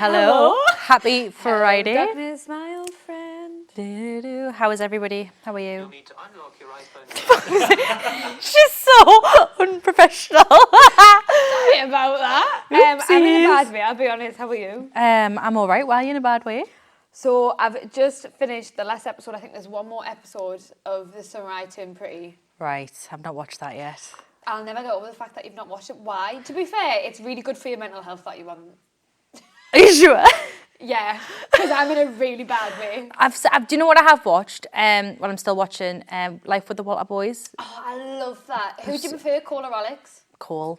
Hello. Happy Friday. Hello, darkness, my old friend. How is everybody? How are you? You'll need to unlock your iPhone. She's so unprofessional. Sorry about that. I'm in a Oopsies. bad way, I'll be honest. How are you? I'm all right. Why are you in a bad way? So I've just finished the last episode. I think there's one more episode of The Samurai Turned Pretty. Right. I've not watched that yet. I'll never get over the fact that you've not watched it. Why? To be fair, it's really good for your mental health that you haven't. Are you sure? Yeah, because I'm in a really bad way. Do you know what I have watched? Well, I'm still watching Life with the Walter Boys. Oh, I love that. Who do you prefer, Cole or Alex? Cole.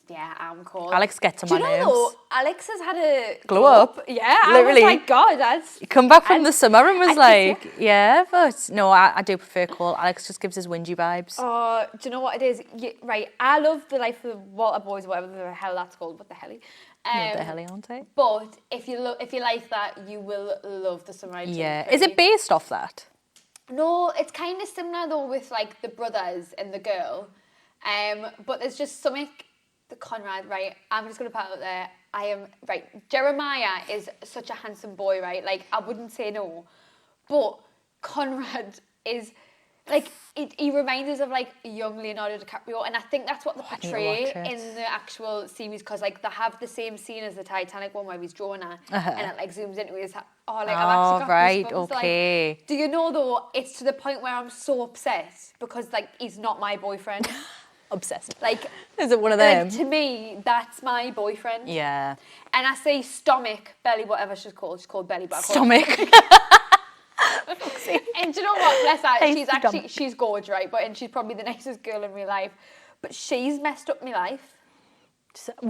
Yeah, I'm Cole. Alex gets on Do my you know nerves. though, Alex has had a Glow up. Yeah, Literally. I was like, God, that's... You come back from the summer and was I like, just- yeah, but no, I do prefer Cole. Alex just gives his whingy vibes. Oh, do you know what it is? Right, I love the Life of the Walter Boys, whatever the hell that's called. What the hell? What the hell, aren't I? But if you like that, you will love the Samurai. Yeah. Turned Is it Pretty. based off that? No, it's kind of similar though with like the brothers and the girl. But there's just something. The Conrad, right? I'm just gonna put it out there. I am right. Jeremiah is such a handsome boy, right? Like I wouldn't say no, but Conrad is like he reminds us of like young Leonardo DiCaprio, and I think that's what they I need to portray watch it. in the actual series because like they have the same scene as the Titanic one where he's drawing her, and it like zooms into his. I've actually got right, goosebumps, okay. Like, do you know though? It's to the point where I'm so upset because like he's not my boyfriend. Obsessed. Like, Is it one of them? like, to me, that's my boyfriend. Yeah. And I say stomach, belly, whatever she's called. She's called belly, but I call Stomach. And do you know what? Bless her. Hey, She's actually, stomach. she's gorgeous, right? And she's probably the nicest girl in real life. But she's messed up my life.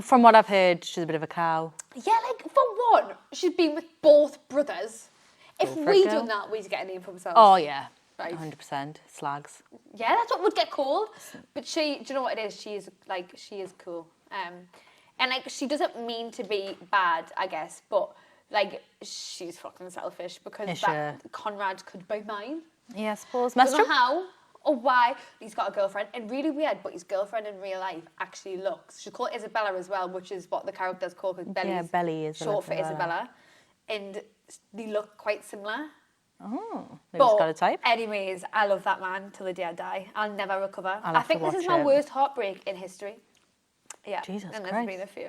From what I've heard, she's a bit of a cow. Yeah, like, for one, she's been with both brothers. If Go for it, we girl. done that, we'd get a name for ourselves. Oh, yeah. Right. 100%. Slags. Yeah, that's what would get called. But do you know what it is? She is cool. And like, she doesn't mean to be bad, I guess, but like, she's fucking selfish because Is that Conrad could be mine. Yeah, I suppose. I don't know how or why he's got a girlfriend. And really weird, but his girlfriend in real life actually looks. She's called Isabella as well, which is what the character's called because Belly is short for Isabella. And they look quite similar. Oh, maybe he's got a type. Anyways, I love that man till the day I die. I'll never recover. I'll I have think to this is watch my it. worst heartbreak in history. Yeah, Jesus and Christ. there's been a few.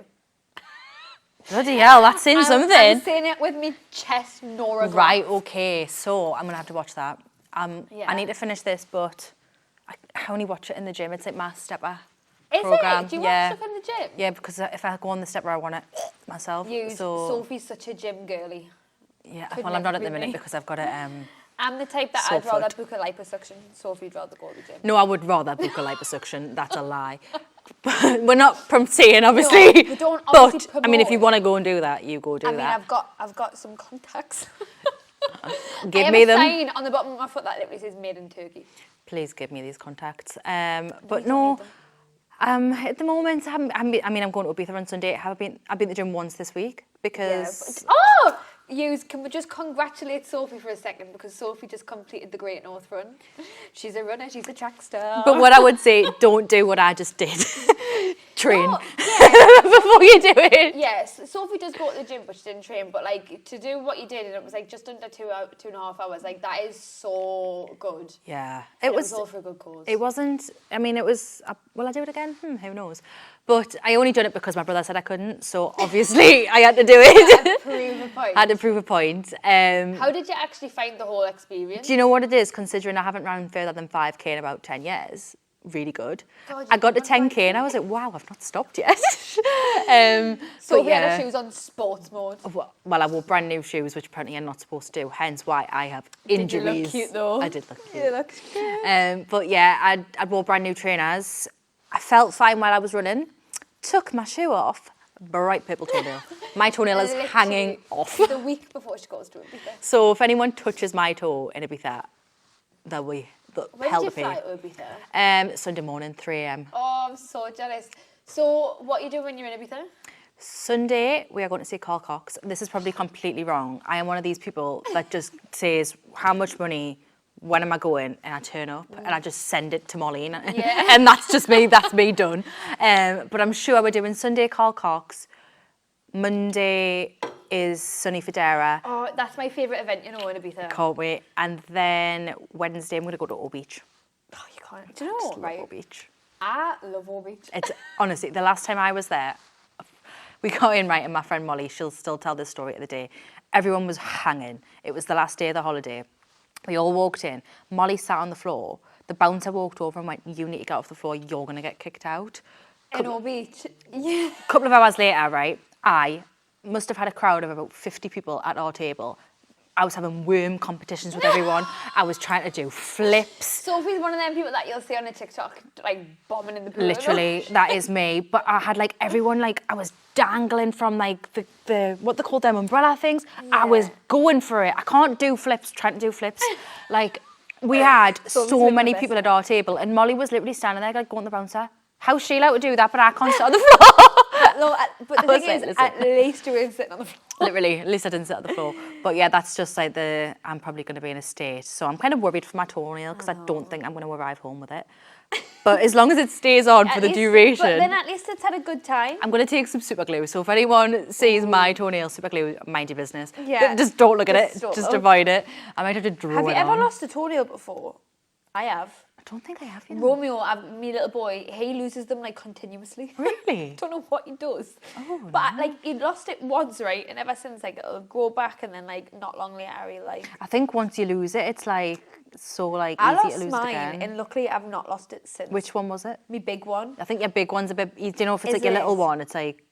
Bloody hell, that's in something. I'm saying it with me chest, Nora. Right, okay. So I'm going to have to watch that. Yeah. I need to finish this, but I only watch it in the gym. It's like my stepper Is program. it? Do you yeah. watch stuff in the gym? Yeah, because if I go on the stepper, I want it myself. So Sophie's such a gym girly. yeah, could well, I'm not never at the be minute me. because I've got it. I'm the type that So I'd rather foot. book a liposuction. Sophie'd rather go to the gym. No, I would rather book a liposuction. That's a lie. But we're not promoting, obviously. No, we don't obviously but I mean, if you promote. want to go and do that, you go do I mean, that. I've got some contacts. Give I have me a them. sign on the bottom of my foot that literally says "Made in Turkey." Please give me these contacts. But don't no, need at the moment, I'm going to Ibiza on Sunday. I've been to the gym once this week because Can we just congratulate Sophie for a second because Sophie just completed the Great North Run. She's a runner. She's a track star. But what I would say, don't do what I just did. Train No, yeah. before you do it. Yes, Sophie does go to the gym, but she didn't train. But like to do what you did, and it was like just under 2.5 hours. Like that is so good. Yeah, It was all for a good cause. It wasn't. I mean, it was. Will I do it again? Who knows? But I only done it because my brother said I couldn't. So obviously I had to do it. Prove a point. I had to prove a point. How did you actually find the whole experience? Do you know what it is? Considering I haven't ran further than 5k in about 10 years. Really good. God, I got to you've run 10k and I was like, wow, I've not stopped yet. Sophie but had her yeah. shoes on sports mode. Well, I wore brand new shoes, which apparently I'm not supposed to do. Hence why I have Did you injuries. look cute though? I did look cute. You look cute. But yeah, I wore brand new trainers. I felt fine while I was running. Took my shoe off. Bright purple toenail. My toenail is Literally hanging off. The week before she goes to Ibiza. So if anyone touches my toe in Ibiza, they'll be When hell did to you pay. fly to Ibiza? Sunday morning, 3 a.m. Oh, I'm so jealous. So, what are you doing when you're in Ibiza? Sunday, we are going to see Carl Cox. This is probably completely wrong. I am one of these people that just says, how much money, when am I going? And I turn up and I just send it to Molly. And, Yeah. and that's just me, that's me done. But I'm sure we're doing Sunday Carl Cox, Monday is Sunny Federa. Oh, that's my favourite event, you know, in Ibiza. Can't wait. And then Wednesday, I'm going to go to O Beach. Oh, you can't. Do you know Just what, love right? O Beach. I love O Beach. It's honestly, the last time I was there, we got in, right, and my friend Molly, she'll still tell this story of the day. Everyone was hanging. It was the last day of the holiday. We all walked in. Molly sat on the floor. The bouncer walked over and went, "You need to get off the floor. You're going to get kicked out." In O Beach. Yeah. A couple of hours later, right, I must have had a crowd of about 50 people at our table. I was having worm competitions with everyone. I was trying to do flips. Sophie's one of them people that you'll see on a TikTok, like, bombing in the pool. Literally, that is me. But I had like everyone, like I was dangling from like the what they call them, umbrella things. I was going for it. I can't do flips, trying to do flips. Like we had so many people at our table, and Molly was literally standing there like going to the bouncer. How's she allowed to do that? But I can't sit on the floor. No, but the thing is, at least you weren't sitting on the floor. Literally, at least I didn't sit on the floor. But yeah, that's just like I'm probably going to be in a state. So I'm kind of worried for my toenail because I don't think I'm going to arrive home with it. But as long as it stays on for the duration. But then at least it's had a good time. I'm going to take some super glue. So if anyone sees my toenail super glue, mind your business. Yeah. Just don't look at it. Just Just avoid it. I might have to draw it Have you ever on. lost a toenail before? I have. I don't think I have, you know. Romeo, my little boy, he loses them like continuously. Really? Don't know what he does. Oh, But like he lost it once, right? And ever since, like it'll grow back, and then like not long later, he like. I think once you lose it, it's like so like I easy to lost lose it mine, again. and luckily I've not lost it since. Which one was it? My big one. I think your big one's a bit. Do you know if it's Is like your little it? one? It's like.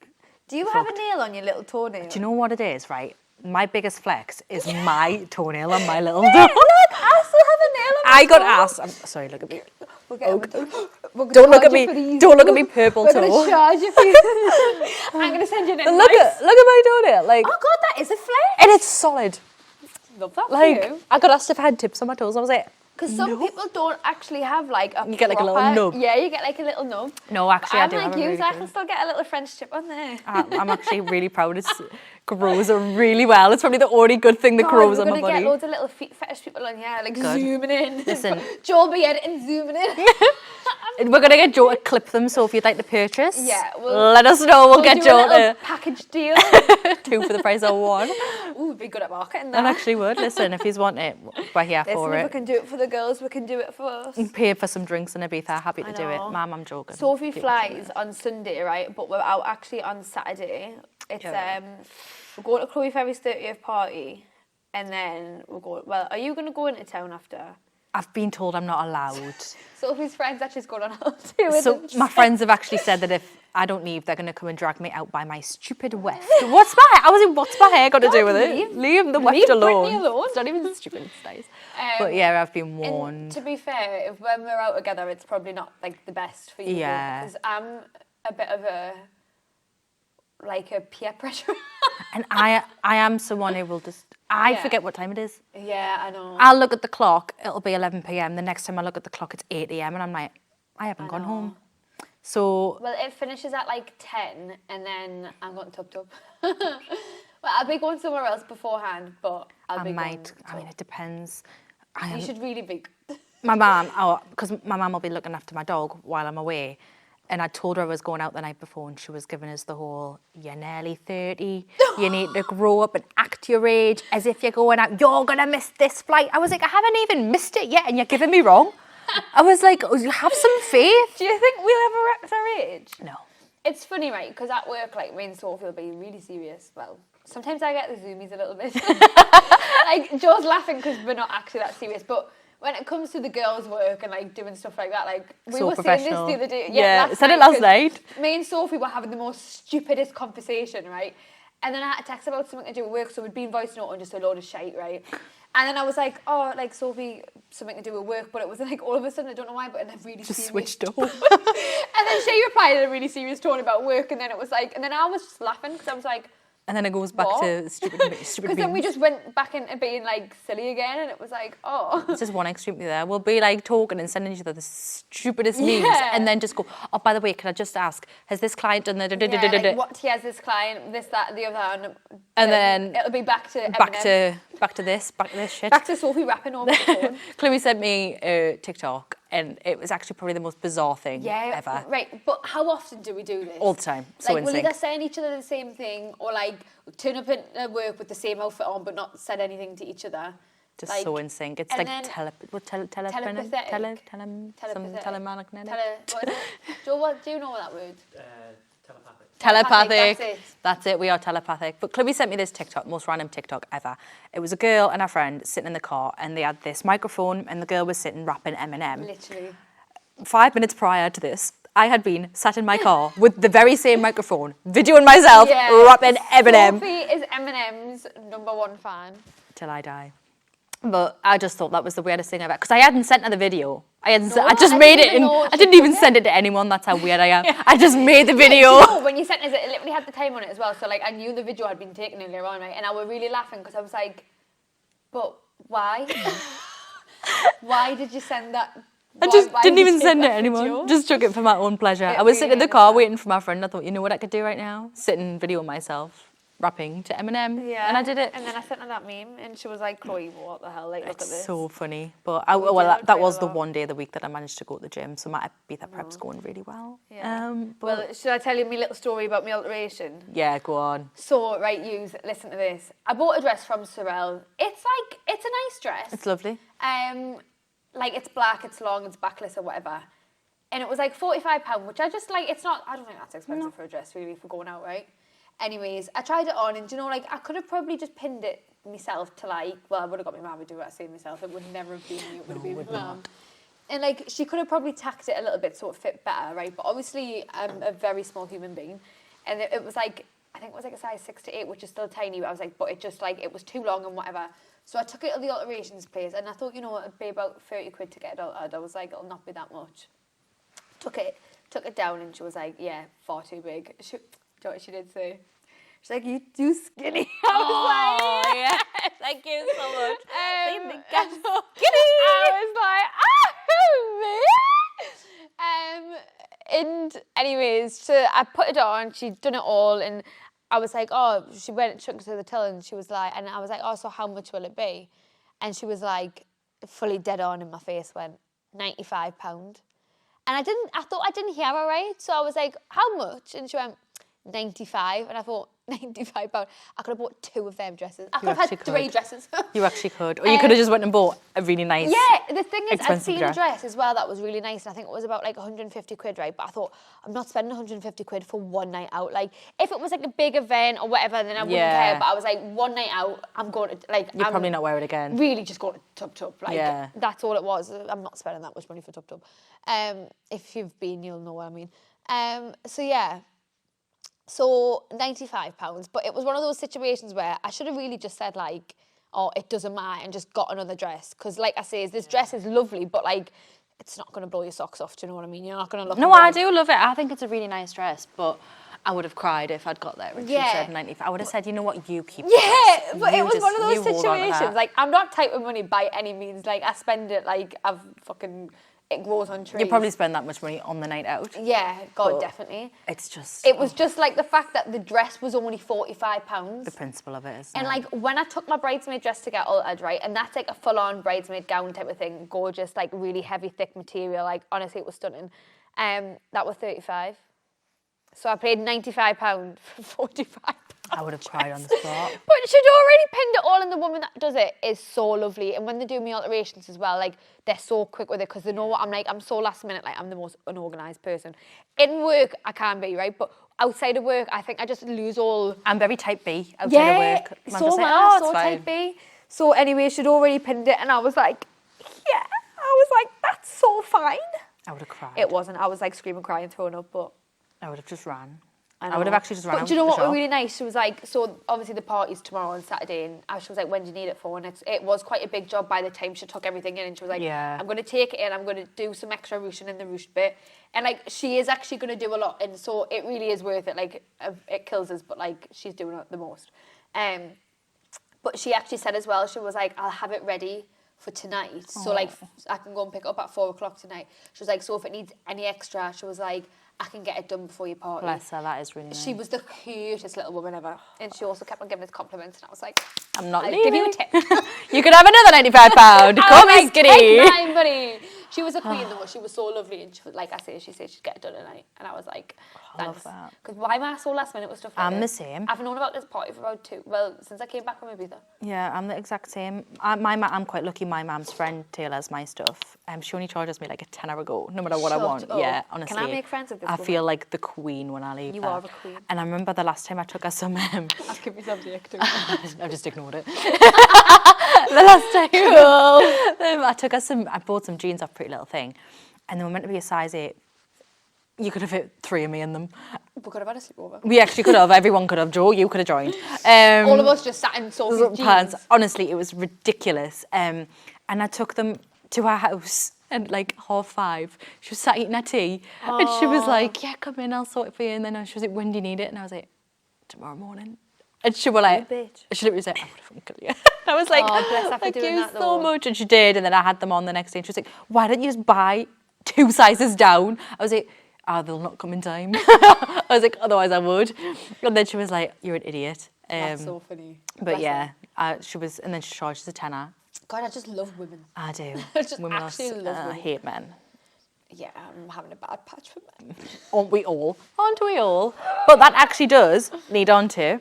Do you have a nail on your little toenail? Do you know what it is, right? My biggest flex is my toenail on my little toe. Look, I still have a nail on my I got toe. asked. I'm sorry, look at me. We'll get Don't look at me. Don't look at me, purple We're toe. going to charge you for you. I'm going to send you an Look invoice. at my toenail. Like, Oh God, that is a flex. and it's solid. Love that Like, for you. I got asked if I had tips on my toes. I was like, Because some people don't actually have like a You get like a little proper- nub. Yeah, you get like a little nub. no, actually, I I'm do. like have a you, really so I good- can still get a little French tip on there. I'm actually really proud. It grows really well. It's probably the only good thing that grows on my We're going to body. get loads of little feet fetish people on here, like Good. zooming in. Listen. Joel will be editing, zooming in. We're going to get Joe to clip them, so if you'd like to purchase, Yeah, let us know. We'll get do Joe a little to package deal. 2 for the price of 1. Ooh, we'd be good at marketing And that. actually would. Listen, if he's want it, we're here Listen, for if we it. can do it for the girls, we can do it for us. Pay for some drinks in Ibiza. Happy to I do it. know. Ma'am, I'm joking. Sophie Do it. flies on Sunday, right? But we're out actually on Saturday. It's Yeah. we're going to Chloe Ferry's 30th party, and then we're going. Well, are you going to go into town after? I've been told I'm not allowed. Sophie's friends actually going on holiday with So them. my friends have actually said that if I don't leave, they're going to come and drag me out by my stupid weft. What's my hair got to do with it? Leave the weft leave alone. Brittany alone. It's not even stupid. It's nice. But yeah, I've been And warned. to be fair, if when we're out together, it's probably not like the best for you. Yeah. Because I'm a bit of a peer pressure. And I am someone who will just. I Yeah. forget what time it is. Yeah, I know. I'll look at the clock. It'll be 11 p.m. The next time I look at the clock, it's 8 a.m. And I'm like, I haven't gone home. So Well, it finishes at like 10, and then I'm going to Tub. Well, I'll be going somewhere else beforehand, but I'll I be might. going I mean, it depends. I am, You should really be. my mum, because my mum will be looking after my dog while I'm away. And I told her I was going out the night before, and she was giving us the whole, you're nearly 30, you need to grow up and act your age as if you're going out, you're going to miss this flight. I was like, I haven't even missed it yet, and you're giving me wrong. I was like, oh, have some faith. Do you think we'll ever act our age? No. It's funny, right? Because at work, like, me and Sophie will be really serious. Well, sometimes I get the zoomies a little bit. Like, Joe's laughing because we're not actually that serious, but when it comes to the girls' work and like doing stuff like that, like we So were saying this professional. the other day. Yeah, last said it last 'cause night. Me and Sophie were having the most stupidest conversation, right? And then I had to text about something to do with work, so we'd been voice note on just a load of shite, right? And then I was like, oh, like Sophie, something to do with work, but it was like all of a sudden, I don't know why, but in a really Just serious switched up. And then she replied in a really serious tone about work, and then it was like, and then I was just laughing because I was like, And then it goes back What? to stupid because then we memes. just went back into being like silly again, and it was like, oh. It's just one extreme there. We'll be like talking and sending each other the stupidest memes, Yeah. and then just go, oh, by the way, can I just ask, has this client done the Yeah, like, what he has this client, this, that, the other, And then it'll be back to Eminem. back to back to this shit. Back to Sophie rapping over the phone. Chloe sent me a TikTok, and it was actually probably the most bizarre thing ever. Right, but how often do we do this? All the time. So like, in we'll sync. either send each other the same thing, or like turn up at work with the same outfit on, but not said anything to each other. Just like, so in sync. It's and like then telepathic. Joe, do you know that word? Telepathic. That's it. We are telepathic. But Chloe sent me this TikTok, most random TikTok ever. It was a girl and her friend sitting in the car, and they had this microphone, and the girl was sitting rapping Eminem. Literally. 5 minutes prior to this, I had been sat in my car with the very same microphone, videoing myself rapping Eminem. Sophie is Eminem's #1 fan. Till I die. But I just thought that was the weirdest thing ever, because I hadn't sent her the video. I just made it, and I didn't even send it to anyone. That's how weird I am. I just made the video. You know, when you sent us it literally had the time on it as well. So like I knew the video had been taken earlier on, right? And I was really laughing because I was like, "But why? Why did you send that?" I just didn't even send it to anyone. Just took it for my own pleasure. I was sitting in the car waiting for my friend. I thought, you know what I could do right now? Sit and video myself rapping to Eminem. Yeah. And I did it. And then I sent her that meme, and she was like, "Chloe, what the hell? Like, look at this." So funny. But that was the one day of the week that I managed to go to the gym. So my Ibiza prep's going really well. Yeah. Well, should I tell you my little story about my alteration? Yeah, go on. So, right, listen to this. I bought a dress from Sorel. It's a nice dress. It's lovely. Like, it's black, it's long, it's backless or whatever. And it was like £45, which I just like, I don't think that's expensive for a dress, really, if we're going out, right? Anyways, I tried it on, and do you know, like, I could have probably just pinned it myself to, like, well, I would have got my mum to do it, I say myself. It would never have been me, it would have been my mum. And, like, she could have probably tacked it a little bit so it fit better, right? But obviously, I'm a very small human being. And it was like, I think it was like a size 6 to 8, which is still tiny, but I was like, but it just, like, it was too long and whatever. So I took it to the alterations place, and I thought, you know what, it'd be about 30 quid to get it altered. I was like, it'll not be that much. Took it down, and she was like, yeah, far too big. Do you know what she did say? She's like, you too skinny. I was like, yeah. Thank you so much. Skinny. I was like, and anyways, so I put it on. She'd done it all, and I was like, oh, she went and took it to the till, and she was like, and I was like, oh, so how much will it be? And she was like, fully dead on, and my face went, £95. And I thought I didn't hear her right, so I was like, how much? And she went, 95, and I thought, £95. I could have bought 2 of them dresses. I could have had 3 dresses. You actually could. Or you could have just went and bought a really nice, the thing is, I'd seen a dress as well that was really nice, and I think it was about like 150 quid, right? But I thought, I'm not spending 150 quid for one night out. Like, if it was like a big event or whatever, then I wouldn't care. But I was like, one night out, I'm going to, like... You'll probably not wear it again. Really just going to Tub. Like, that's all it was. I'm not spending that much money for Tub. If you've been, you'll know what I mean. So, yeah. So, £95, but it was one of those situations where I should have really just said, like, oh, it doesn't matter, and just got another dress. Because, like I say, this dress is lovely, but, like, it's not going to blow your socks off, do you know what I mean? You're not going to look... No, I do love it. I think it's a really nice dress, but I would have cried if I'd got there and she said 95. I would have said, you know what, you keep it. But it was one of those situations. Like, I'm not tight with money by any means. Like, I spend it, like, it grows on trees. You probably spend that much money on the night out. Yeah, God, definitely. It's just... It was just like the fact that the dress was only £45. The principle of it, isn't and it? like when I took my bridesmaid dress to get altered, right, and that's like a full-on bridesmaid gown type of thing, gorgeous, like really heavy, thick material, like honestly it was stunning. That was 35. So I paid £95 for 45. I would have cried on the spot. But she'd already pinned it all, and the woman that does it is so lovely. And when they do me alterations as well, like, they're so quick with it because they know what I'm like. I'm so last minute, like, I'm the most unorganised person. In work, I can be, right? But outside of work, I think I just lose all... I'm very type B outside of work. So type B. So anyway, she'd already pinned it, and I was like, yeah. I was like, that's so fine. I would have cried. It wasn't. I was like screaming, crying, throwing up, but... I would have just ran. I would have actually just run out. But do you know what was really nice? She was like, so obviously the party's tomorrow on Saturday, and she was like, when do you need it for? And it was quite a big job by the time she took everything in, and she was like, I'm going to take it in, I'm going to do some extra ruching in the ruched bit. And like, she is actually going to do a lot, and so it really is worth it. Like, it kills us, but like, she's doing it the most. But she actually said as well, she was like, I'll have it ready for tonight. So like, I can go and pick it up at 4 o'clock tonight. She was like, so if it needs any extra, she was like, I can get it done before your party. Bless her, that is really nice. She was the cutest little woman ever. And she also kept on giving us compliments. And I was like, I'm not I'll leaving. give you a tip. You could have another £95. Call me skinny. Take mine, buddy. She was a queen though. She was so lovely. And she was, like I say, she said she'd get it done tonight. And I was like, I love thanks. that. Because why am I so last minute with stuff like I'm this? the same. I've known about this party for about since I came back from Ibiza. Yeah, I'm the exact same. I'm quite lucky. My mum's friend tailors my stuff. She only charges me like a tenner a go, no matter what I Shut want. up. Yeah, honestly. Can I make friends with this I woman? feel like the queen when I leave. You her. are a queen. And I remember the last time I took her some. I'll give myself the actor. I just ignored it. The last time. Cool. I took her some. I bought some jeans off Pretty Little Thing, and they were meant to be a size 8. You could have fit 3 of me in them. We could have had a sleepover. We actually could have. Everyone could have. Joe, you could have joined. All of us just sat in Sophie's Pants. jeans. Honestly, it was ridiculous. And I took them to her house at like 5:30. She was sat eating her tea. And she was like, yeah, come in, I'll sort it for you. And then she was like, when do you need it? And I was like, tomorrow morning. And she was like, bitch. she literally was like, I'm going to fucking kill you. I was like, Oh, bless her for thank doing you that, so though. much. And she did. And then I had them on the next day. And she was like, why don't you just buy 2 sizes down? I was like, they'll not come in time. I was like, otherwise I would. And then she was like, you're an idiot. That's so funny. But Bless yeah, her. she was, and then she charges a tenner. God, I just love women. I do. I just Women actually love I women. hate men. Yeah, I'm having a bad patch for men. Aren't we all? Aren't we all? But that actually does lead on to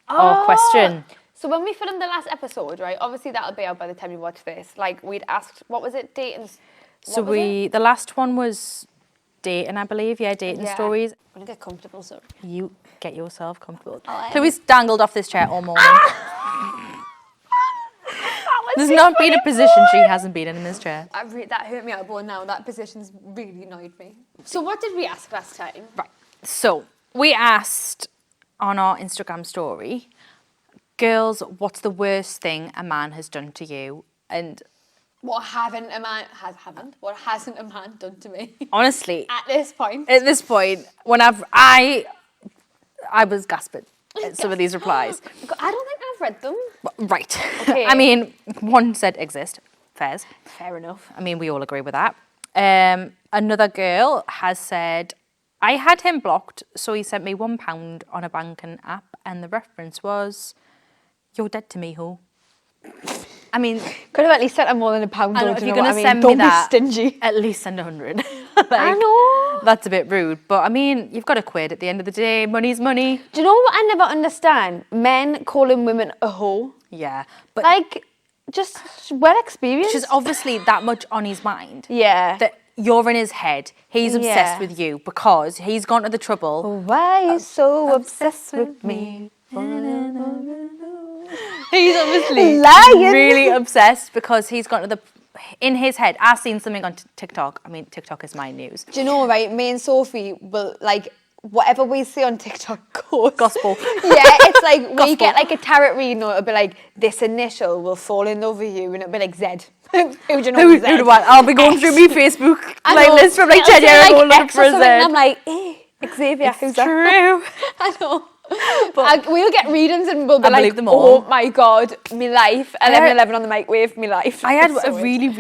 our question. So when we filmed the last episode, right, obviously that'll be out by the time you watch this. Like, we'd asked, what was it, dating? So the last one was dating, I believe. Yeah, dating stories. I'm going to get comfortable, so. You get yourself comfortable. Oh, Chloe's dangled off this chair all morning. There's not been a position she hasn't been in this chair. That hurt me out of bone now. That position's really annoyed me. So what did we ask last time? Right. So we asked on our Instagram story, girls, what's the worst thing a man has done to you? And What hasn't a man done to me? honestly, At this point. when I was gasping at some of these replies. I don't think I've read them. Right. Okay. I mean, one said exist. Fairs. Fair enough. I mean, we all agree with that. Another girl has said, I had him blocked, so he sent me £1 on a banking app, and the reference was, you're dead to me, ho. I mean, Could have at least sent her more than £1. I know, if do you're you know going to what I mean? send Don't me that, be stingy. at least send 100. I know. That's a bit rude. But I mean, you've got a quid at the end of the day. Money's money. Do you know what I never understand? Men calling women a hoe. Yeah. But Like, just well experienced. she's obviously that much on his mind. Yeah. That you're in his head. He's obsessed Yeah. with you because he's gone to the trouble. Why are you so obsessed with me. He's obviously Lying. really obsessed because he's gone to the... In his head, I've seen something on TikTok. I mean, TikTok is my news. Do you know, right? Me and Sophie will, like, whatever we see on TikTok goes. Gospel. Yeah, it's like we Gospel. get like a tarot reading, or it'll be like, this initial will fall in love with you, and it'll be like Z. Who do you know? Who Z? do I? I'll be going through my Facebook I know. playlist from like It'll 10 say, years ago looking X for or a something, and I'm Z. like, Xavier, who's that? True. I know. But we'll get readings and we'll be I like, believe them all. oh my God, me life. 11 on the microwave, me life. I had It's a so really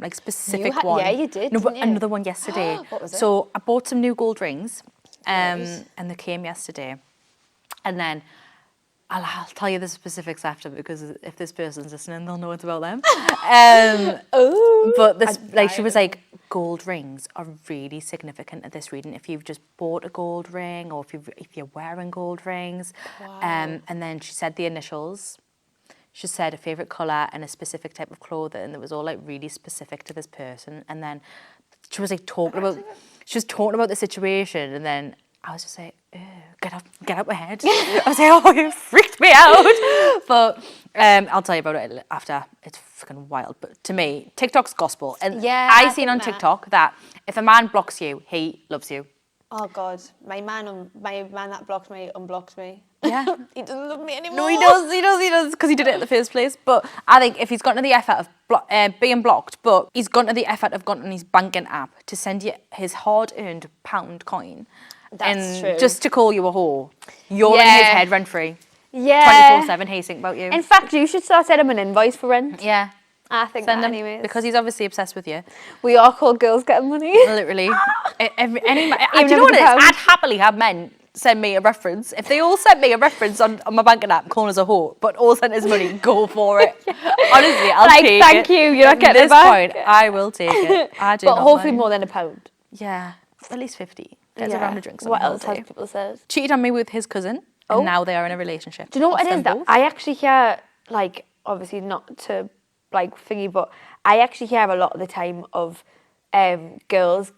like specific had- one. yeah, you did, No, didn't you? Another one yesterday. What was it? So I bought some new gold rings, Nice. and they came yesterday. And then I'll tell you the specifics after, because if this person's listening, they'll know it's about them. Oh. But this, like, she was like, gold rings are really significant at this reading. If you've just bought a gold ring, or if you're wearing gold rings, and then she said the initials. She said a favourite colour and a specific type of clothing that was all like really specific to this person. And then she was like talking about the situation, and then I was just like, ew, get out my head. I was like, oh, you freaked me out. But I'll tell you about it after. It's fucking wild. But to me, TikTok's gospel. And Yeah, I I seen think on that. TikTok that if a man blocks you, he loves you. Oh God, my man that blocked me unblocked me. Yeah. He doesn't love me anymore. No, he does, because he did it in the first place. But I think if he's gone to the effort of being blocked, but he's gone to the effort of going on his banking app to send you his hard-earned pound coin, That's and true. just to call you a whore, you're in Yeah. his head rent-free. Yeah. 24/7, he's thinking about you. In fact, you should start sending him an invoice for rent. Yeah, I think Send that him anyways. because he's obviously obsessed with you. We are called girls getting money. Literally. Do you know Even what if it it's is? a pound. I'd happily have men send me a reference. If they all sent me a reference on my banking app, calling us a whore, but all sent us money, go for it. Honestly, I'll Like, take thank it. you, you're not At getting it this back. point, I will take it. I do But not hopefully mind. more than a pound. Yeah, at least 50. Gets around a drink. What else has people said? Cheated on me with his cousin, and now they are in a relationship. Do you know what Of it them is that both. I actually hear, like, obviously not to, like, thingy, but I actually hear a lot of the time of girls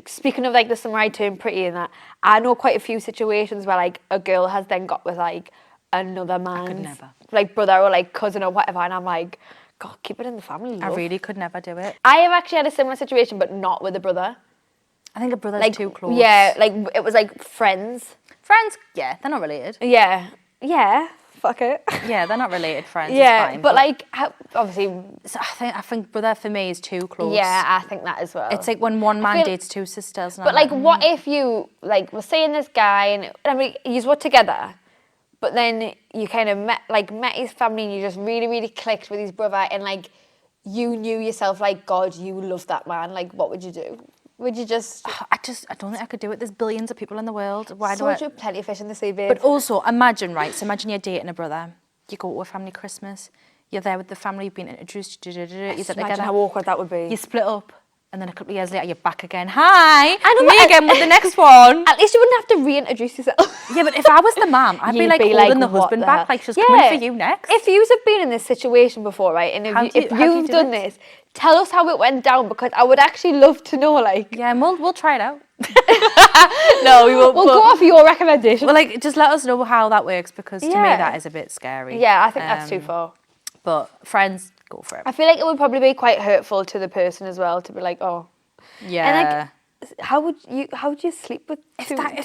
speaking of, like, the samurai turn pretty and that, I know quite a few situations where, like, a girl has then got with, like, another man's, never. like, brother or, like, cousin or whatever, and I'm like, God, keep it in the family, I love. really could never do it. I have actually had a similar situation, but not with a brother. I think a brother's Like, too close. yeah, like, it was, like, friends. Friends, yeah, they're not related. Yeah. Fuck it. Yeah, they're not related friends. Yeah, it's fine, but like, obviously, so I think brother for me is too close. yeah, I think that as well. It's like when one man feel- dates two sisters. And but I'm like, what if you like were seeing this guy and I mean, you were together, but then you kind of met his family and you just really, really clicked with his brother and like you knew yourself like, God, you love that man. Like, what would you do? Would you just? I don't think I could do it. There's billions of people in the world. Why So do I? plenty of fish in the sea, babe. But also, imagine, right? So imagine you're dating a brother. You go to a family Christmas. You're there with the family. You've been introduced. You sit Imagine together. how awkward that would be. You split up, and then a couple of years later, you're back again. Hi, I know, me but- again with the next one. At least you wouldn't have to reintroduce yourself. Yeah, but if I was the mum, I'd be You'd like be holding the what husband the back, hell? like she's coming for you next. If you have been in this situation before, right, and How if do you you've do done it? this, tell us how it went down because I would actually love to know. Like, Yeah, and we'll try it out. No, we won't. we'll go off your recommendation. Well, like, just let us know how that works because to me Yeah. that is a bit scary. Yeah, I think that's too far. But friends, go for it. I feel like it would probably be quite hurtful to the person as well to be like, oh, Yeah. and like, how would you sleep with two brothers?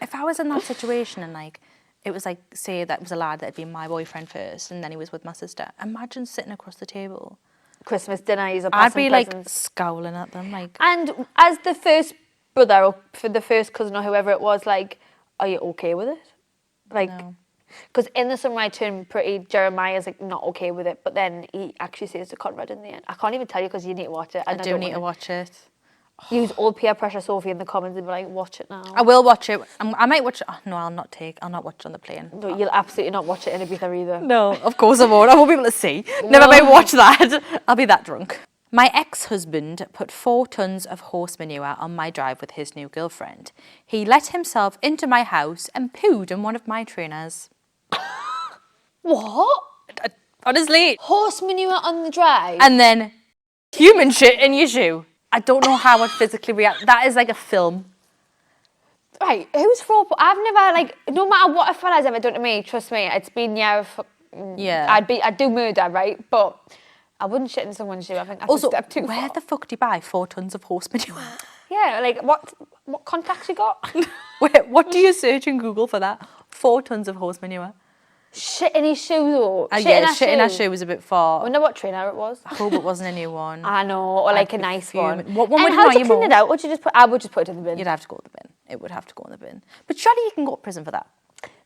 If I was in that situation and like it was like say that was a lad that had been my boyfriend first and then he was with my sister, imagine sitting across the table. Christmas dinner, he's a I'd be like presents. scowling at them like. And as the first brother or for the first cousin or whoever it was, like, are you okay with it? Like, No. because in the Samurai Turn Pretty, Jeremiah's like not okay with it, but then he actually says to Conrad in the end. I can't even tell you because you need to watch it. I do need to watch it. Use all peer pressure Sophie in the comments and be like, watch it now. I will watch it. I might watch it. Oh, no, I'll not watch it on the plane. No, you'll absolutely not watch it in Ibiza either. No, of course I won't. I won't be able to see. Never mind watch that. I'll be that drunk. My ex-husband put 4 tons of horse manure on my drive with his new girlfriend. He let himself into my house and pooed on one of my trainers. What? Honestly. Horse manure on the drive? And then human shit in your shoe. I don't know how I'd physically react. That is like a film. Right, who's for? I've never, like, no matter what a fella's ever done to me, trust me, it's been, yeah, I'd do murder, right? But I wouldn't shit in someone's shoe. I think that's Also, a step too where far. the fuck do you buy 4 tons of horse manure? Yeah, like, what contacts you got? What do you search in Google for that? 4 tons of horse manure. Shit in his shoes, or Shit in our shoe was a bit I far. wonder what trainer it was. I hope it wasn't a new one. I know, or like a be nice fuming. one. What one And would how annoy to you clean it more? out? Would you just put? I would just put it in the bin. You'd have to go in the bin. It would have to go in the bin. But surely you can go to prison for that.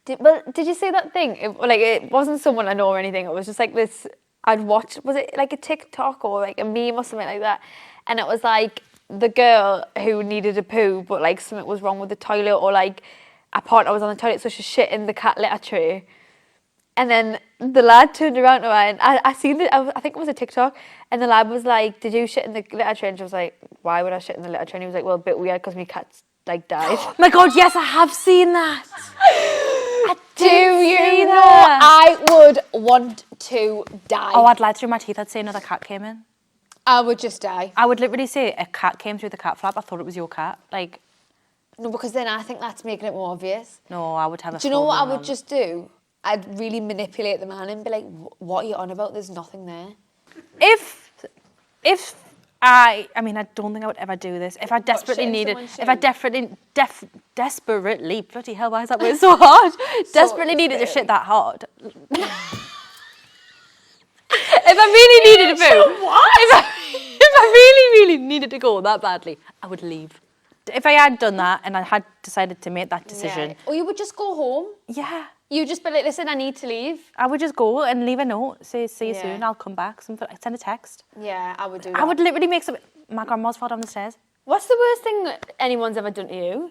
Did you see that thing? It wasn't someone I know or anything. It was just like this. I'd watched. Was it like a TikTok or like a meme or something like that? And it was like the girl who needed a poo, but like something was wrong with the toilet, or like a partner was on the toilet, so she shit in the cat litter tray. And then the lad turned around to her, and I seen it. I think it was a TikTok, and the lad was like, "Did you shit in the litter tray?" And she was like, "Why would I shit in the litter tray?" And he was like, "Well, a bit weird because my cat's like died." My God, yes, I have seen that. Do you know? I would want to die. Oh, I'd lie through my teeth. I'd say another cat came in. I would just die. I would literally say a cat came through the cat flap. I thought it was your cat. Like, No, because then I think that's making it more obvious. no, I would have a Do you know what I full-blown would just do? I'd really manipulate the man and be like, "What are you on about? There's nothing there." If I mean, I don't think I would ever do this. If I desperately shit in needed, someone's if I shoe? desperately, bloody hell, why is that word so hard? Desperately needed to shit that hard. If I really needed to poo, if I really needed to go that badly, I would leave. If I had done that and I had decided to make that decision, Or you would just go home. yeah. You just be like, listen, I need to leave. I would just go and leave a note, say, see you Yeah. soon, I'll come back, something, like, send a text. Yeah, I would do that. I would literally make my grandma's fall down the stairs. What's the worst thing that anyone's ever done to you?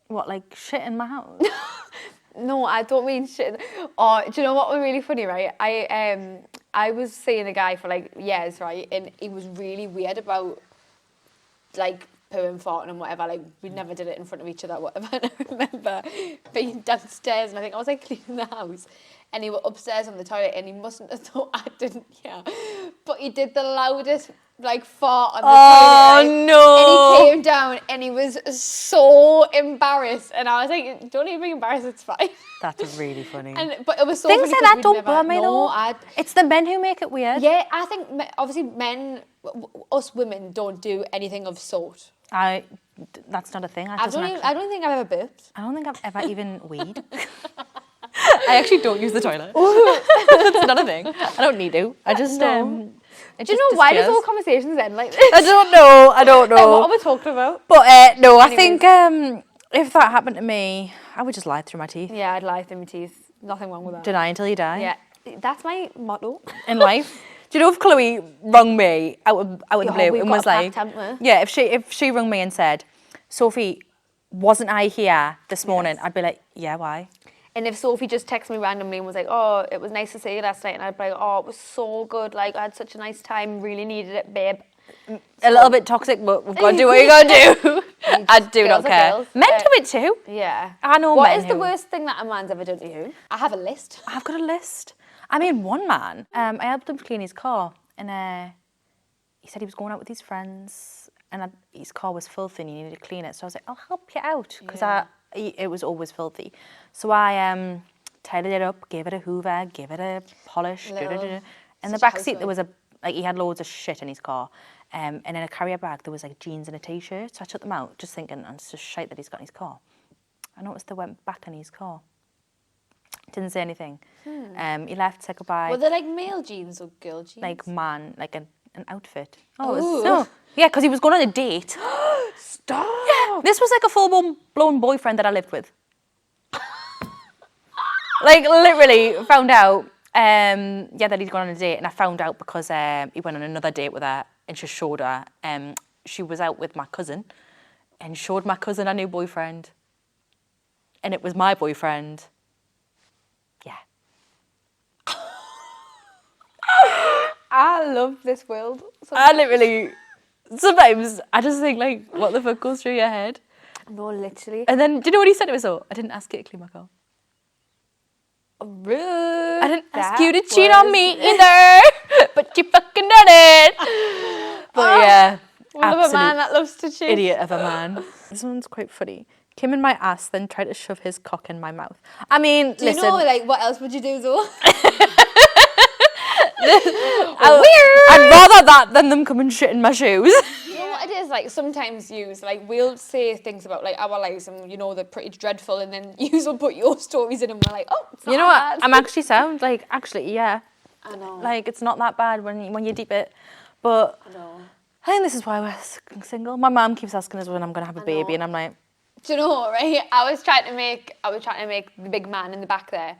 What, like shit in my house? No, I don't mean shit. Oh, do you know what was really funny, right? I was seeing a guy for like years, right? And he was really weird about like pooing, farting and whatever. Like we never did it in front of each other, whatever. And I remember being downstairs and I think I was like cleaning the house and he was upstairs on the toilet and he mustn't have thought I didn't hear. But he did the loudest like fart on the toilet. Right? No. And he came down and he was so embarrassed. And I was like, don't even be embarrassed, it's fine. That's really funny. But it was so Things funny like 'cause that we'd don't never- bother me no, though. It's the men who make it weird. Yeah, I think obviously men, us women don't do anything of sort. That's not a thing. I don't think I've ever burped. I don't think I've ever even weed. I actually don't use the toilet. That's not a thing. I don't need to. I just Do you know why does all conversations end like this? I don't know. Like, what are we talking about? But no, I think if that happened to me, I would just lie through my teeth. Yeah, I'd lie through my teeth. Nothing wrong with that. Deny until you die. Yeah, that's my motto. In life. Do you know if Chloe rung me out of the blue we've and got was a like, pact, haven't we? yeah, if she rung me and said, Sophie, wasn't I here this morning? I'd be like, yeah, why? And if Sophie just texted me randomly and was like, oh, it was nice to see you last night, and I'd be like, oh, it was so good, like, I had such a nice time, really needed it, babe. A little bit toxic, but we've got to do what you got to do. I do girls not are care. girls. Men do it too. Yeah. I know What men is the who- worst thing that a man's ever done to you? I have a list. I've got a list. I mean, one man, I helped him clean his car, and he said he was going out with his friends, and his car was filthy and he needed to clean it. So I was like, I'll help you out, because it was always filthy. So I tidied it up, gave it a hoover, gave it a polish. In the back seat, there was he had loads of shit in his car. And in a carrier bag, there was like jeans and a t-shirt. So I took them out, just thinking, it's just shite that he's got in his car. I noticed they went back in his car. Didn't say anything. He left, said goodbye. Were they like male jeans or girl jeans? Like an outfit. Ooh. Yeah, because he was going on a date. Stop. Yeah, this was like a full-blown boyfriend that I lived with. Like literally found out, that he'd gone on a date, and I found out because he went on another date with her, and she showed her. She was out with my cousin, and showed my cousin her new boyfriend, and it was my boyfriend. Yeah. I love this world. Sometimes I just think like, what the fuck goes through your head? No, literally. And then, do you know what he said to me? So I didn't ask you to clean my car. Rude. I didn't ask you to cheat on me either, but you fucking did it. But yeah, Love a absolute man that loves to cheat. idiot of a man. This one's quite funny. Came in my ass, then tried to shove his cock in my mouth. I mean, Do you listen. know, like, what else would you do, though? I'd rather that than them come and shit in my shoes. You know what it is? Like, sometimes yous, like, we'll say things about, like, our lives and, you know, they're pretty dreadful, and then yous will put your stories in and we're like, oh, it's not You know what? bad. I'm actually sound like, actually, yeah. I know. Like, it's not that bad when you deep it. But I know. I think this is why we're single. My mum keeps asking us when I'm going to have a baby, know. and I'm like, Do you know what, right? I was trying to make the big man in the back there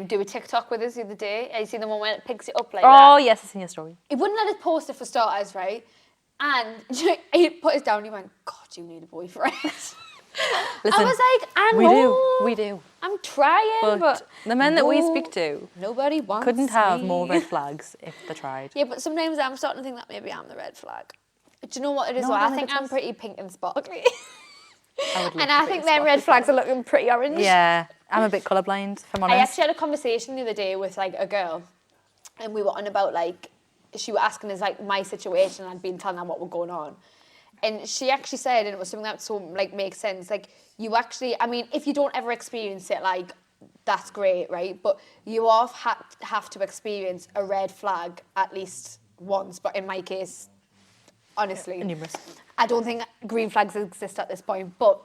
do a TikTok with us the other day. You see the one where it picks it up like that? oh, yes, I've seen your story. He wouldn't let us post it for starters, right? And he put us down and he went, God, you need a boyfriend. Listen, I was like, I know. We do. I'm trying, but the men that we no, speak to nobody wants couldn't have me. more red flags if they tried. Yeah, but sometimes I'm starting to think that maybe I'm the red flag. But do you know what it is? No, though? I I don't think think I'm it's pretty pink and sparkly. I would love And to I be think a them red sparkly flags are looking pretty orange. Yeah, I'm a bit colourblind, if I'm I honest. actually had a conversation the other day with like a girl, and we were on about like, she was asking us like my situation, and I'd been telling her what was going on. And she actually said, and it was something that so like makes sense, like you actually, I mean, if you don't ever experience it, like that's great, right? But you have to experience a red flag at least once, but in my case, honestly, Numerous. I don't think green flags exist at this point, but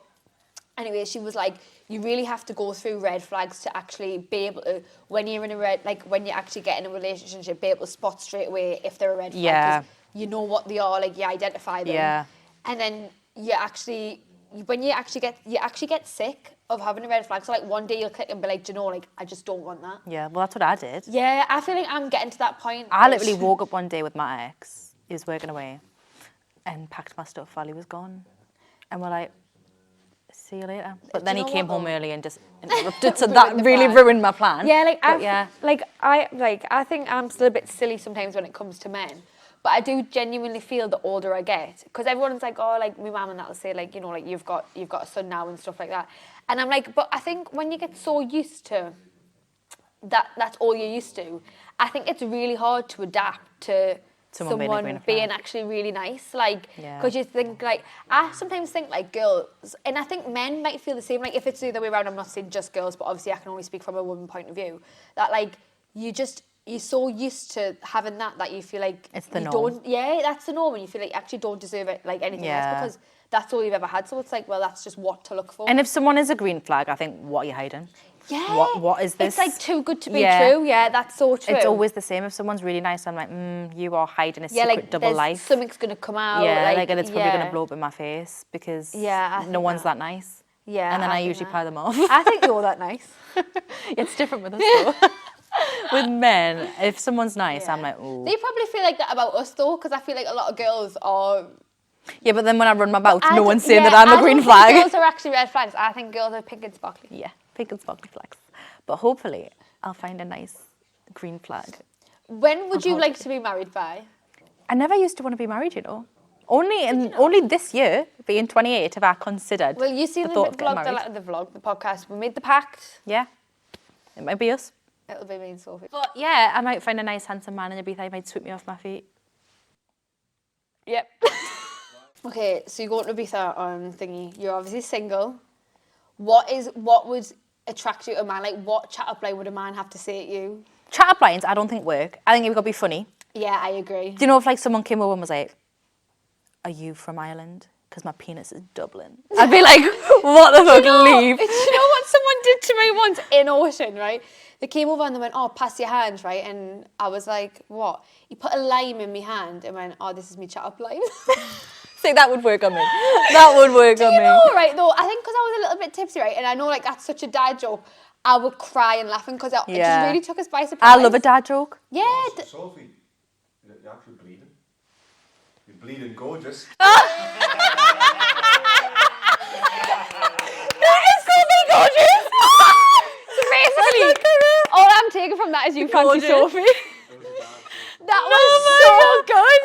anyway, she was like, you really have to go through red flags to actually be able to, when you're in a when you actually get in a relationship, be able to spot straight away if they're a red flag. Yeah. 'Cause you know what they are, like you identify them. Yeah. And then you actually, when you actually get sick of having a red flag. So like one day you'll click and be like, do you know, like I just don't want that. Yeah, well, that's what I did. Yeah, I feel like I'm getting to that point. I literally woke up one day with my ex. He was working away and packed my stuff while he was gone. And we're like, see you later. But then he came home early and just interrupted, so that really ruined my plan. Yeah, like I think I'm still a bit silly sometimes when it comes to men. But I do genuinely feel the older I get, because everyone's like, oh, like my mum and that'll say, like, you know, like you've got a son now and stuff like that. And I'm like, but I think when you get so used to that's all you're used to, I think it's really hard to adapt to someone being actually really nice. Like, because you think, like, I sometimes think, like, girls, and I think men might feel the same. Like, if it's the other way around, I'm not saying just girls, but obviously I can only speak from a woman point of view, that, like, you're so used to having that you feel like it's the norm. That's the norm, and you feel like you actually don't deserve it, like anything else, because that's all you've ever had. So it's like, well, that's just what to look for. And if someone is a green flag, I think, what are you hiding? Yeah. What is this? It's like too good to be true. Yeah, that's so true. It's always the same. If someone's really nice, I'm like, you are hiding a secret like, double life. Something's going to come out. Yeah, like and it's probably going to blow up in my face because no one's that nice. Yeah. And then I usually pie them off. I think you're that nice. It's different with us though. With men, if someone's nice, I'm like, ooh. They probably feel like that about us though, because I feel like a lot of girls are... Yeah, but then when I run my mouth, no one's saying that I'm a green flag. Girls are actually red flags. I think girls are pink and sparkly. Yeah, pink and sparkly flags. But hopefully, I'll find a nice green flag. When would you like to be married by? I never used to want to be married, you know. Only this year, being 28, have I considered. Well, you see the podcast. We made the pact. Yeah, it might be us. It'll be me and Sophie. But yeah, I might find a nice handsome man in Ibiza. He might sweep me off my feet. Yep. Okay, so you go to Ibiza on thingy. You're obviously single. What would attract you to a man? Like, what chat-up line would a man have to say at you? Chat-up lines, I don't think work. I think you've got to be funny. Yeah, I agree. Do you know if like someone came over and was like, "Are you from Ireland? Because my penis is Dublin." I'd be like, "What the fuck? Leave." Do you know what someone did to me once in Ocean, right? They came over and they went, "Oh, pass your hands," right? And I was like, "What?" He put a lime in my hand and went, "Oh, this is me chat-up line." See, that would work on me. That would work on me. Do you know, right, though? I think because I was a little bit tipsy, right? And I know, like, that's such a dad joke. I would cry and laughing because it just really took us by surprise. I love a dad joke. Yeah. Sophie, you're actually bleeding. You're bleeding gorgeous. That is so gorgeous. So basically, all I'm taking from that is you fancy Sophie. That was so good.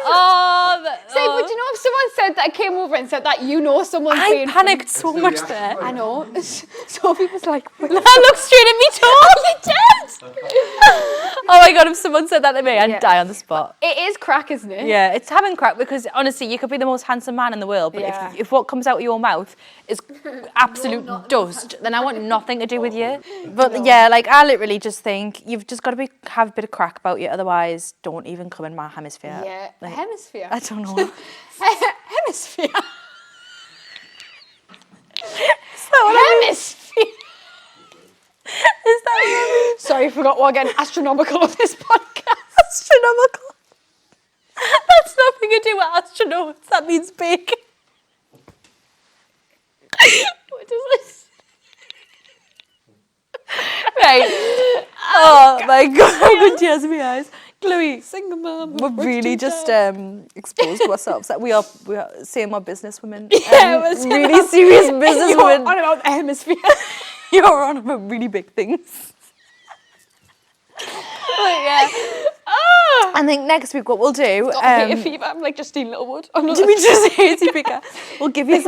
But you know, if someone said that, came over and said that, you know someone's being... I panicked so much there. I know. Sophie was like... I looked straight at me too. You did? Oh my God, if someone said that to me, I'd die on the spot. It is crack, isn't it? Yeah, it's having crack because honestly, you could be the most handsome man in the world, but if what comes out of your mouth is absolute dust, then I want nothing to do with you. But yeah, like I literally just think you've just got to have a bit of crack about you, otherwise don't even come in my hemisphere. Yeah, like, hemisphere? I don't know. Hemisphere? Hemisphere? Is that what you mean? Sorry, I forgot we're getting astronomical on this podcast. Astronomical? That's nothing to do with astronauts. That means big. What does this? Right. Oh my God, how good tears in my eyes. Chloe, Single mom. we're really just exposed to ourselves. That we are saying we're businesswomen. Yeah, we're really serious businesswomen. You're on about the hemisphere. You're on about really big things. But yeah. I think next week what we'll do... fever. I'm like Justine Littlewood. Do we just hate Ibiza? We'll give you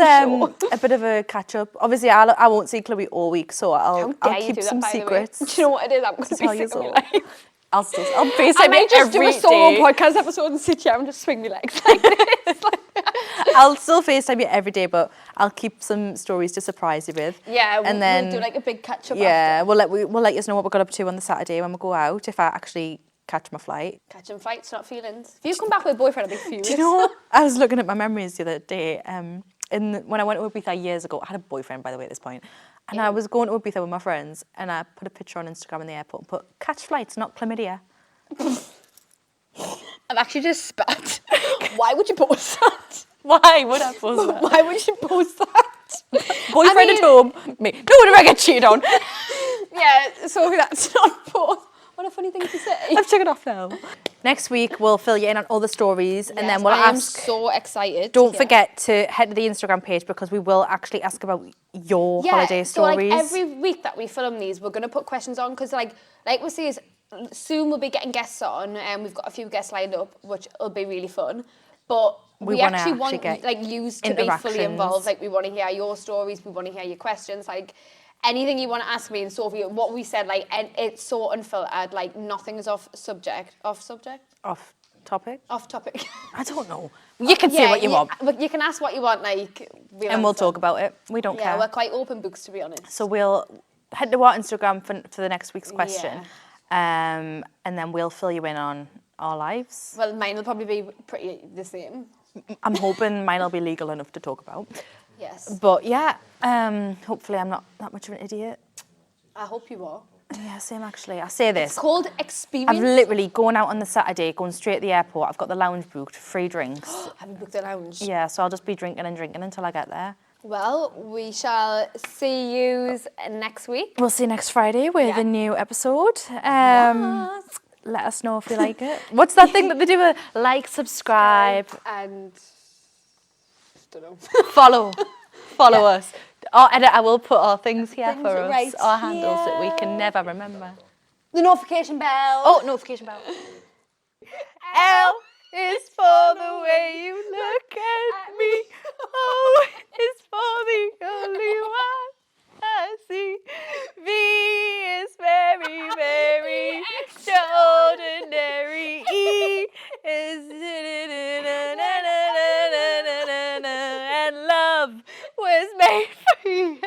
a bit of a catch up. Obviously, I won't see Chloe all week, so I'll keep some secrets. Do you know what it is? I'm going to be sick of my life. I'll FaceTime I might just do a solo day. podcast episode and sit here and just swing my legs like this. I'll still FaceTime you every day, but I'll keep some stories to surprise you with. Yeah, and then we'll do like a big catch up. Yeah, we'll let you know what we got up to on the Saturday when we go out. If I actually catch my flight. Catching flights, not feelings. If you come back with a boyfriend, I'll be furious. Do you know what? I was looking at my memories the other day. When I went to Ibiza years ago, I had a boyfriend, by the way, at this point. And I was going to Ibiza with my friends, and I put a picture on Instagram in the airport and put, catch flights, not chlamydia. I've actually just spat. Why would you post that? Why would I post that? Why would you post that? Boyfriend at home. Me. No one ever gets cheated on. Yeah, Sophie, that's not both. What a funny thing to say. I've took it off now. Next week, we'll fill you in on all the stories and then we'll I am ask. so excited. Don't forget to head to the Instagram page because we will actually ask about your holiday stories. So like every week that we film these, we're going to put questions on because like we say, soon we'll be getting guests on and we've got a few guests lined up, which will be really fun. But we actually want like you to be fully involved. Like we want to hear your stories, we want to hear your questions. Like anything you want to ask me and Sophie, what we said, like, and it's so unfiltered. Like nothing is off topic. Off topic? Off topic. I don't know. You can say what you want. But you can ask what you want, like, we'll talk about it. We don't care. Yeah, we're quite open books, to be honest. So we'll head to our Instagram for the next week's question. And then we'll fill you in on our lives. Well, mine will probably be pretty the same. I'm hoping mine will be legal enough to talk about. Yes. But yeah, hopefully I'm not that much of an idiot. I hope you are. Yeah, same actually. I say this. It's called experience. I've literally going out on the Saturday, going straight to the airport. I've got the lounge booked, free drinks. Have you booked the lounge? Yeah, so I'll just be drinking until I get there. Well, we shall see you next week. We'll see you next Friday with a new episode. Let us know if you like it. What's that thing that they do? Like, subscribe, and don't know. Follow us. Our editor will put our things here for us, right our handles that we can never remember. The notification bell. Oh, notification bell. L is for the way you look at me. O is for the only one I see. V is very, very extraordinary. E is and love was made for you.